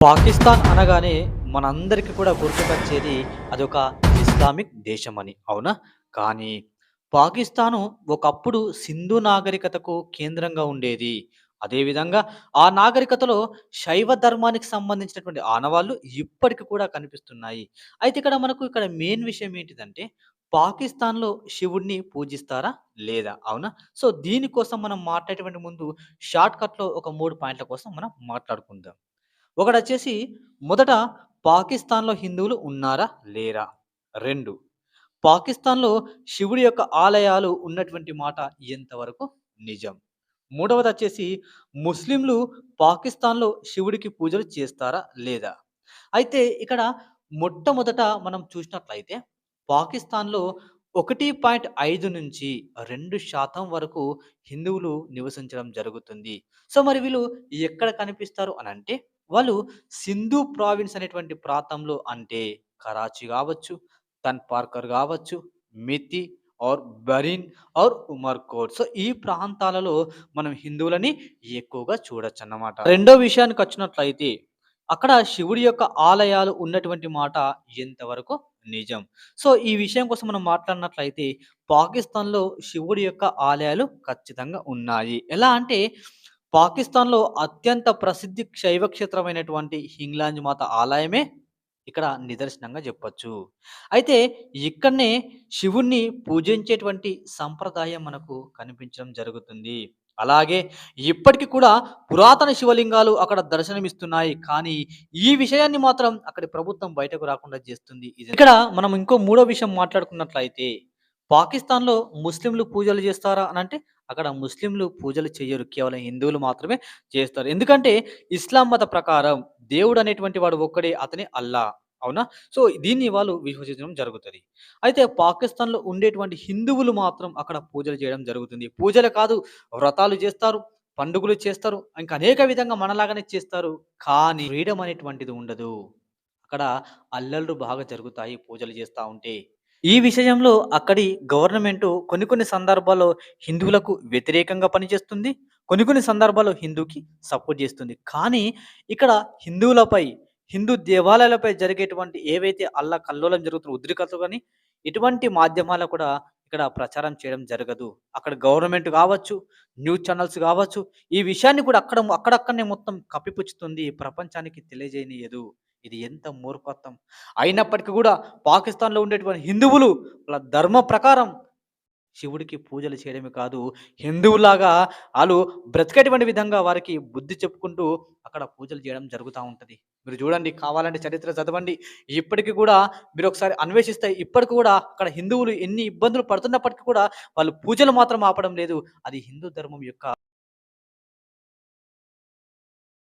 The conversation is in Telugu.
పాకిస్తాన్ అనగానే మనందరికీ కూడా గుర్తుకొచ్చేది అదొక ఇస్లామిక్ దేశమని. అవునా? కానీ పాకిస్తాను ఒకప్పుడు సింధు నాగరికతకు కేంద్రంగా ఉండేది. అదేవిధంగా ఆ నాగరికతలో శైవ ధర్మానికి సంబంధించినటువంటి ఆనవాళ్ళు ఇప్పటికి కూడా కనిపిస్తున్నాయి. అయితే ఇక్కడ మెయిన్ విషయం ఏంటిదంటే పాకిస్తాన్‌లో శివుడిని పూజిస్తారా? లేదా? అవునా? సో, దీనికోసం మనం మాట్లాడేటువంటి ముందు షార్ట్‌కట్‌లో ఒక 3 పాయింట్ల కోసం మనం మాట్లాడుకుందాం. ఒకటొచ్చేసి మొదట పాకిస్తాన్‌లో హిందువులు ఉన్నారా? లేరా? 2 పాకిస్తాన్‌లో శివుడి యొక్క ఆలయాలు ఉన్నటువంటి మాట ఎంతవరకు నిజం? మూడవదొచ్చేసి ముస్లింలు పాకిస్తాన్‌లో శివుడికి పూజలు చేస్తారా? లేదా? అయితే ఇక్కడ మొట్టమొదట మనం చూసినట్లయితే పాకిస్తాన్‌లో 1.5 నుంచి 2% వరకు హిందువులు నివసించడం జరుగుతుంది. సో, మరి వీళ్ళు ఎక్కడ కనిపిస్తారు అనంటే, వాళ్ళు సింధు ప్రావిన్స్ అనేటువంటి ప్రాంతంలో అంటే కరాచీ గావచ్చు, తన్పార్కర్ గావచ్చు, మితి are Barin are Umerkot. So, ఈ ప్రాంతాలలో మనం హిందువులని ఎక్కువగా చూడొచ్చన్నమాట. రెండో విషయానికొచ్చినట్లయితే అక్కడ శివుడి యొక్క ఆలయాలు ఉన్నటువంటి మాట ఎంతవరకు నిజం. సో, ఈ విషయం కోసం మనం మాట్లాడినట్లయితే పాకిస్తాన్‌లో శివుడి యొక్క ఆలయాలు ఖచ్చితంగా ఉన్నాయి. ఎలా అంటే పాకిస్తాన్‌లో అత్యంత ప్రసిద్ధి శైవ క్షేత్రమైనటువంటి హింగ్లాంజ్ మాత ఆలయమే ఇక్కడ నిదర్శనంగా జెప్పొచ్చు. అయితే ఇక్కడనే శివుడిని పూజించేటువంటి సంప్రదాయం మనకు కనిపించడం జరుగుతుంది. అలాగే ఇప్పటికి కూడా పురాతన శివలింగాలు అక్కడ దర్శనమిస్తున్నాయి. కానీ ఈ విషయాన్ని మాత్రం అక్కడి ప్రభుత్వం బయటకు రాకుండా చేస్తుంది. ఇక్కడ మనం ఇంకో మూడో విషయం మాట్లాడుకున్నట్లయితే పాకిస్తాన్‌లో ముస్లింలు పూజలు చేస్తారా అనంటే అక్కడ ముస్లింలు పూజలు చెయ్యరు. కేవలం హిందువులు మాత్రమే చేస్తారు. ఎందుకంటే ఇస్లాం మత ప్రకారం దేవుడనేటువంటి వాడు ఒక్కడే అతనే అల్లా. అవునా? సో, దీన్ని వాళ్ళు విశ్వసించడం జరుగుతది. అయితే పాకిస్తాన్‌లో ఉండేటువంటి హిందువులు మాత్రం అక్కడ పూజలు చేయడం జరుగుతుంది. పూజలు కాదు, వ్రతాలు చేస్తారు, పండుగలు చేస్తారు. ఇంకా అనేక విధంగా మనలాగానే చేస్తారు. కానీ ఫ్రీడమ్ అనేటువంటిది ఉండదు. అక్కడ అల్లర్లు బాగా జరుగుతాయి పూజలు చేస్తా ఉంటే. ఈ విషయంలో అక్కడి గవర్నమెంటు కొన్ని కొన్ని సందర్భాల్లో హిందువులకు వ్యతిరేకంగా పనిచేస్తుంది. కొన్ని కొన్ని సందర్భాల్లో హిందూకి సపోర్ట్ చేస్తుంది. కానీ ఇక్కడ హిందువులపై, హిందూ దేవాలయాలపై జరిగేటువంటి ఏవైతే అల్లకల్లోలం జరుగుతున్న ఉద్రిక్తతలు గాని, ఇటువంటి మాధ్యమాలు కూడా ఇక్కడ ప్రచారం చేయడం జరగదు. అక్కడ గవర్నమెంట్ గావచ్చు, న్యూస్ ఛానెల్స్ గావచ్చు, ఈ విషయాన్ని కూడా అక్కడక్కడనే మొత్తం కప్పిపుచ్చుతుంది. ప్రపంచానికి తెలియజేయనీయదు. ఇది ఎంత మూర్ఖత్వం. అయినప్పటికి గూడా పాకిస్తాన్‌లో ఉండేటువంటి హిందువులు వాళ్ళ ధర్మ ప్రకారం శివుడికి పూజలు చేయడమే కాదు, హిందువులాగా ఆళ్ళు బ్రతికేటువంటి విధంగా వారికి బుద్ధి చెప్పుకుంటూ అక్కడ పూజలు చేయడం జరుగుతా ఉంటది. మీరు చూడండి కావాలంటే చరిత్ర చదవండి. ఇప్పటికి గూడా మీరొకసారి అన్వేషిస్తే ఇప్పటికి గూడా అక్కడ హిందువులు ఎన్ని ఇబ్బందులు పడుతున్నప్పటికి కూడా వాళ్ళు పూజలు మాత్రం ఆపడం లేదు. అది హిందూ ధర్మం యొక్క